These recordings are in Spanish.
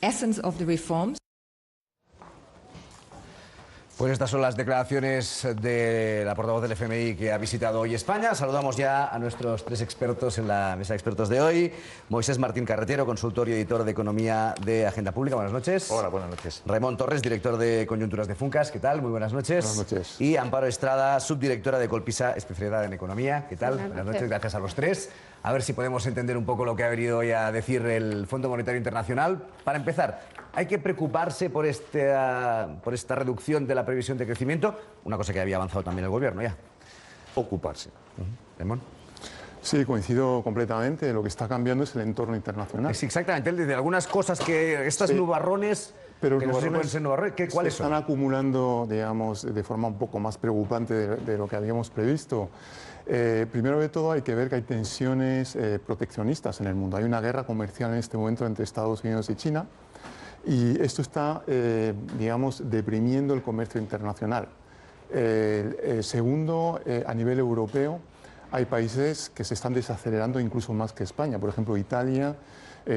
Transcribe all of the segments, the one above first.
essence of the reforms. Pues estas son las declaraciones de la portavoz del FMI que ha visitado hoy España. Saludamos ya a nuestros tres expertos en la mesa de expertos de hoy. Moisés Martín Carretero, consultor y editor de Economía de Agenda Pública. Buenas noches. Hola, buenas noches. Raimon Torres, director de Coyunturas de Funcas. ¿Qué tal? Muy buenas noches. Buenas noches. Y Amparo Estrada, subdirectora de Colpisa, especialidad en Economía. ¿Qué tal? Buenas noches. Gracias a los tres. A ver si podemos entender un poco lo que ha venido hoy a decir el Fondo Monetario Internacional. Para empezar, ¿hay que preocuparse por esta reducción de la previsión de crecimiento? Una cosa que había avanzado también el Gobierno ya. Ocuparse. Raimon. Sí, coincido completamente. Lo que está cambiando es el entorno internacional. Sí, exactamente. Él dice algunas cosas que estas nubarrones, pero que no sé si pueden ser nubarrones, ¿cuáles son? Están acumulando, digamos, de forma un poco más preocupante de lo que habíamos previsto. Primero de todo hay que ver que hay tensiones proteccionistas en el mundo. Hay una guerra comercial en este momento entre Estados Unidos y China y esto está, digamos, deprimiendo el comercio internacional. Segundo, a nivel europeo hay países que se están desacelerando incluso más que España. Por ejemplo, Italia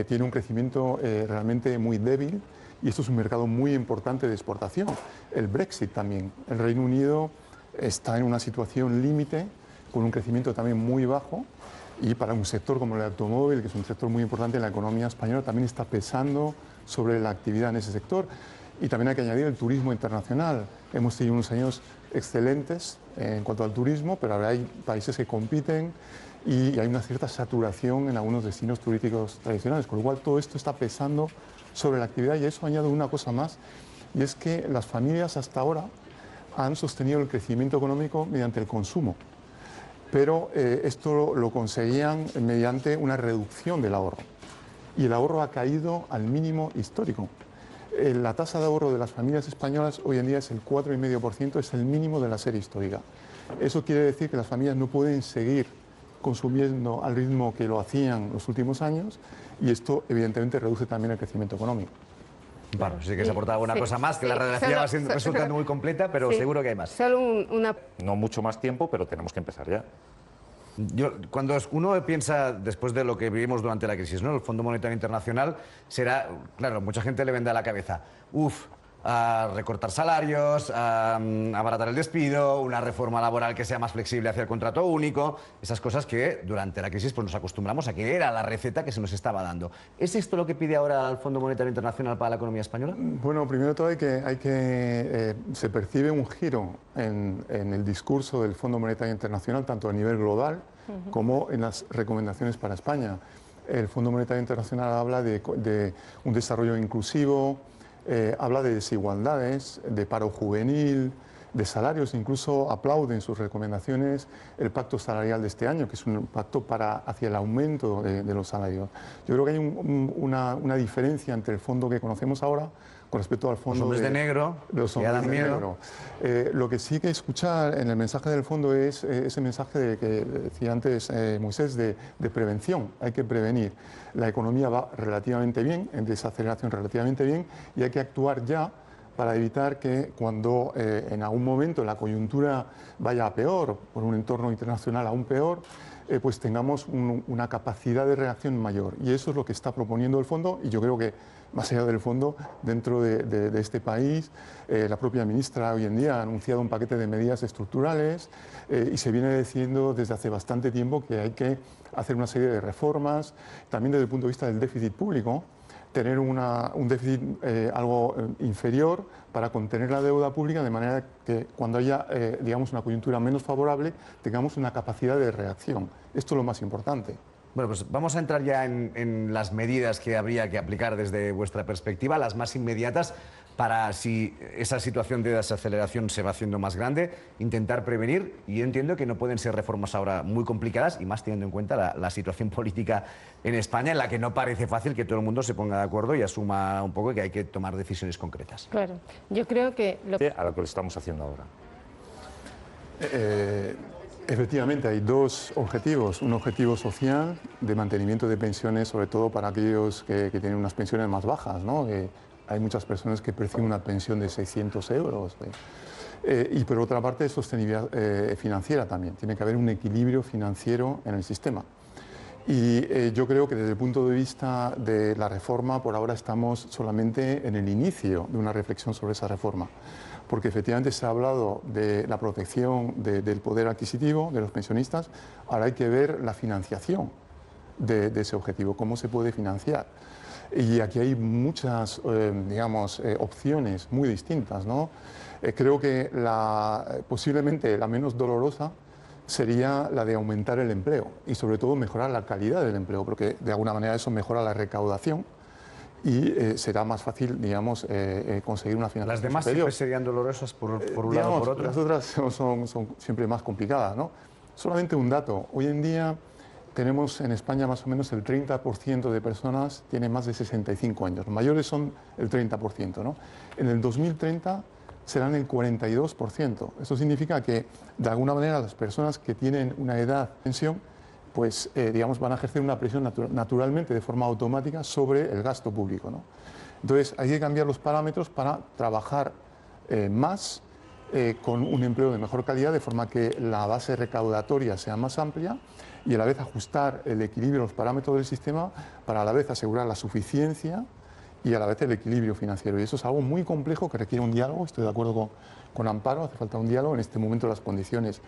tiene un crecimiento realmente muy débil y esto es un mercado muy importante de exportación. El Brexit también. El Reino Unido está en una situación límite con un crecimiento también muy bajo y para un sector como el automóvil, que es un sector muy importante en la economía española, también está pesando sobre la actividad en ese sector. Y también hay que añadir el turismo internacional. Hemos tenido unos años excelentes en cuanto al turismo, pero ahora hay países que compiten y hay una cierta saturación en algunos destinos turísticos tradicionales, con lo cual todo esto está pesando sobre la actividad. Y a eso añado una cosa más, y es que las familias hasta ahora han sostenido el crecimiento económico mediante el consumo, pero esto lo conseguían mediante una reducción del ahorro. Y el ahorro ha caído al mínimo histórico. La tasa de ahorro de las familias españolas hoy en día es el 4,5%, es el mínimo de la serie histórica. Eso quiere decir que las familias no pueden seguir consumiendo al ritmo que lo hacían los últimos años y esto evidentemente reduce también el crecimiento económico. Bueno, sí que se aportaba una cosa más, que la redacción va resultando muy completa, pero seguro que hay más. Solo una... No mucho más tiempo, pero tenemos que empezar ya. Cuando uno piensa, después de lo que vivimos durante la crisis, ¿no? El Fondo Monetario Internacional será, claro, mucha gente le vende a la cabeza, a recortar salarios, a abaratar el despido, una reforma laboral que sea más flexible hacia el contrato único, esas cosas que durante la crisis pues, nos acostumbramos a que era la receta que se nos estaba dando. ¿Es esto lo que pide ahora el Fondo Monetario Internacional para la economía española? Bueno, primero de todo se percibe un giro en el discurso del Fondo Monetario Internacional, tanto a nivel global como en las recomendaciones para España. El Fondo Monetario Internacional habla de un desarrollo inclusivo, habla de desigualdades, de paro juvenil, de salarios, incluso aplauden sus recomendaciones el pacto salarial de este año, que es un pacto hacia el aumento de los salarios. Yo creo que hay una diferencia entre el fondo que conocemos ahora con respecto al fondo los hombres de negro, los hombres de negro. Lo que sí que escuchar en el mensaje del fondo es ese mensaje que decía antes Moisés de prevención. Hay que prevenir. La economía va relativamente bien, en desaceleración relativamente bien, y hay que actuar ya para evitar que cuando en algún momento la coyuntura vaya a peor, por un entorno internacional aún peor, pues tengamos una capacidad de reacción mayor. Y eso es lo que está proponiendo el fondo, y yo creo que más allá del fondo, dentro de este país, la propia ministra hoy en día ha anunciado un paquete de medidas estructurales y se viene diciendo desde hace bastante tiempo que hay que hacer una serie de reformas, también desde el punto de vista del déficit público, tener un déficit algo inferior para contener la deuda pública, de manera que cuando haya, digamos, una coyuntura menos favorable, tengamos una capacidad de reacción. Esto es lo más importante. Bueno, pues vamos a entrar ya en las medidas que habría que aplicar desde vuestra perspectiva, las más inmediatas, para si esa situación de desaceleración se va haciendo más grande, intentar prevenir. Y yo entiendo que no pueden ser reformas ahora muy complicadas, y más teniendo en cuenta la situación política en España, en la que no parece fácil que todo el mundo se ponga de acuerdo y asuma un poco que hay que tomar decisiones concretas. Claro, yo creo que... A lo que lo estamos haciendo ahora. Efectivamente, hay dos objetivos. Un objetivo social de mantenimiento de pensiones, sobre todo para aquellos que tienen unas pensiones más bajas, ¿no? Hay muchas personas que perciben una pensión de 600 euros. Y por otra parte, sostenibilidad financiera también. Tiene que haber un equilibrio financiero en el sistema. Y yo creo que desde el punto de vista de la reforma, por ahora estamos solamente en el inicio de una reflexión sobre esa reforma, porque efectivamente se ha hablado de la protección del poder adquisitivo de los pensionistas, ahora hay que ver la financiación de ese objetivo, cómo se puede financiar. Y aquí hay muchas, opciones muy distintas, ¿no? Creo que posiblemente la menos dolorosa sería la de aumentar el empleo y sobre todo mejorar la calidad del empleo, porque de alguna manera eso mejora la recaudación y será más fácil, conseguir una financiación Las demás superior. siempre serían dolorosas por un lado o por otro. Las otras son siempre más complicadas, ¿no? Solamente un dato. Hoy en día tenemos en España más o menos el 30% de personas tienen más de 65 años. Los mayores son el 30%, ¿no? En el 2030 serán el 42%. Eso significa que, de alguna manera, las personas que tienen una edad de pensión, pues, van a ejercer una presión naturalmente, de forma automática, sobre el gasto público, ¿no? Entonces, hay que cambiar los parámetros para trabajar más con un empleo de mejor calidad, de forma que la base recaudatoria sea más amplia y a la vez ajustar el equilibrio, los parámetros del sistema para a la vez asegurar la suficiencia y a la vez el equilibrio financiero. Y eso es algo muy complejo que requiere un diálogo. Estoy de acuerdo con Amparo, hace falta un diálogo. En este momento las condiciones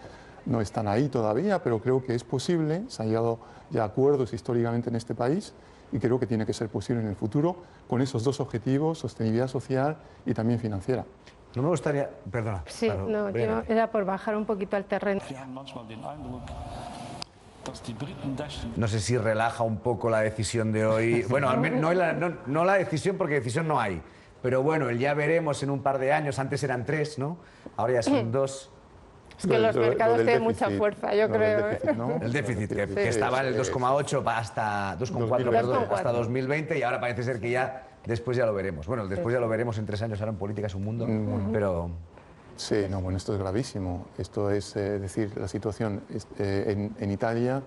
no están ahí todavía, pero creo que es posible. Se han llegado ya a acuerdos históricamente en este país y creo que tiene que ser posible en el futuro con esos dos objetivos, sostenibilidad social y también financiera. No me gustaría... Perdona. Sí, claro, no, yo era por bajar un poquito al terreno. No sé si relaja un poco la decisión de hoy. Bueno, no la decisión, porque decisión no hay. Pero bueno, el ya veremos en un par de años. Antes eran 3, ¿no? Ahora ya son 2. Es que los mercados tienen mucha fuerza, yo creo. El déficit, que estaba en el 2,8 hasta 2,4, perdón, hasta 2020, y ahora parece ser que ya después ya lo veremos. Bueno, después ya lo veremos en 3 años. Ahora en política es un mundo, pero... Sí, no, bueno, esto es gravísimo. Esto es decir, la situación en Italia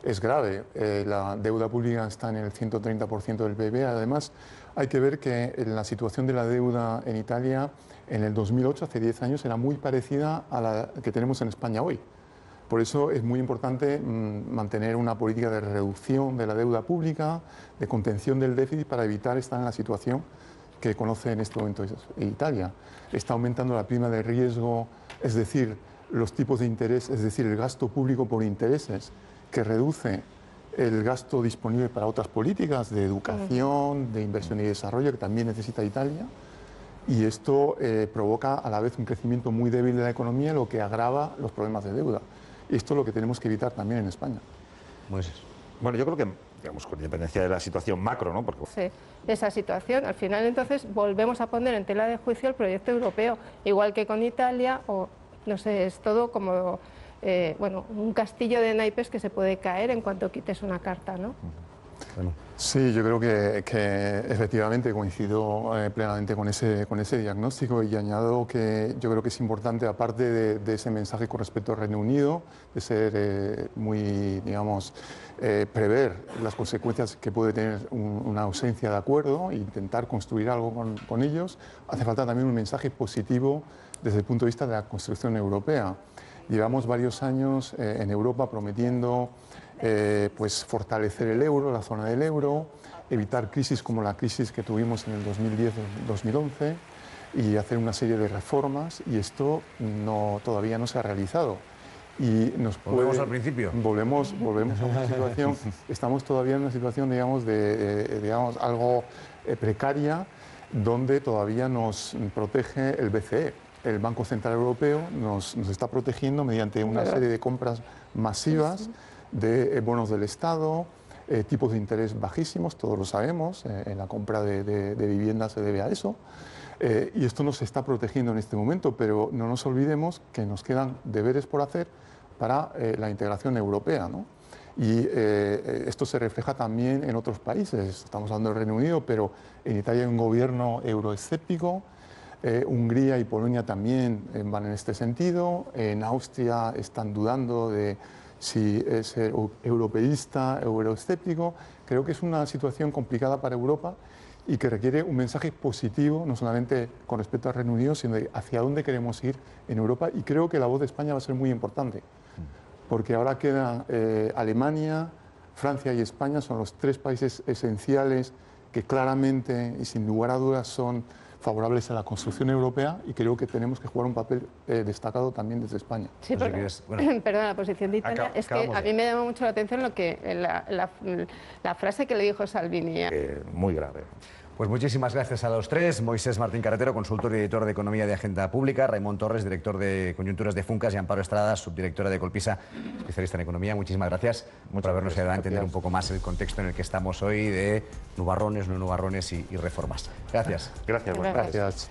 es grave. La deuda pública está en el 130% del PIB. Además, hay que ver que la situación de la deuda en Italia en el 2008, hace 10 años, era muy parecida a la que tenemos en España hoy. Por eso es muy importante mantener una política de reducción de la deuda pública, de contención del déficit, para evitar estar en la situación que conoce en este momento Italia. Está aumentando la prima de riesgo, es decir, los tipos de interés, es decir, el gasto público por intereses, que reduce el gasto disponible para otras políticas de educación, de inversión y desarrollo, que también necesita Italia. Y esto provoca a la vez un crecimiento muy débil de la economía, lo que agrava los problemas de deuda. Y esto es lo que tenemos que evitar también en España. Bueno, yo creo que, digamos, con independencia de la situación macro, ¿no? Porque... Sí, esa situación. Al final, entonces, volvemos a poner en tela de juicio el proyecto europeo, igual que con Italia, o no sé, es todo como un castillo de naipes que se puede caer en cuanto quites una carta, ¿no? Sí, yo creo que efectivamente coincido plenamente con ese diagnóstico, y añado que yo creo que es importante, aparte de ese mensaje con respecto al Reino Unido, de ser prever las consecuencias que puede tener una ausencia de acuerdo e intentar construir algo con ellos, hace falta también un mensaje positivo desde el punto de vista de la construcción europea. Llevamos varios años en Europa prometiendo fortalecer el euro, la zona del euro, evitar crisis como la crisis que tuvimos en el 2010-2011 y hacer una serie de reformas, y esto todavía no se ha realizado. Y ¿Volvemos al principio? Volvemos a una situación, estamos todavía en una situación, algo precaria, donde todavía nos protege el BCE. El Banco Central Europeo nos está protegiendo mediante una serie de compras masivas de bonos del Estado, tipos de interés bajísimos, todos lo sabemos, en la compra de viviendas se debe a eso. Y esto nos está protegiendo en este momento, pero no nos olvidemos que nos quedan deberes por hacer para la integración europea, ¿no? Y esto se refleja también en otros países. Estamos hablando del Reino Unido, pero en Italia hay un gobierno euroescéptico. Hungría y Polonia también van en este sentido. En Austria están dudando de si es europeísta o euroescéptico. Creo que es una situación complicada para Europa y que requiere un mensaje positivo, no solamente con respecto al Reino Unido, sino de hacia dónde queremos ir en Europa. Y creo que la voz de España va a ser muy importante, porque ahora quedan Alemania, Francia y España son los 3 países esenciales que claramente y sin lugar a dudas son favorables a la construcción europea, y creo que tenemos que jugar un papel destacado también desde España. Sí, No sé porque, qué es, bueno. perdona, la posición de Italia es que acabamos a ya. mí me llama mucho la atención la frase que le dijo Salvini. Muy grave. Pues muchísimas gracias a los tres. Moisés Martín Carretero, consultor y editor de Economía de Agenda Pública. Raimón Torres, director de Coyunturas de Funcas. Y Amparo Estrada, subdirectora de Colpisa, especialista en economía. Muchísimas gracias por habernos ayudado a entender un poco más el contexto en el que estamos hoy de nubarrones, no nubarrones y reformas. Gracias. Gracias. Buenas tardes. Gracias.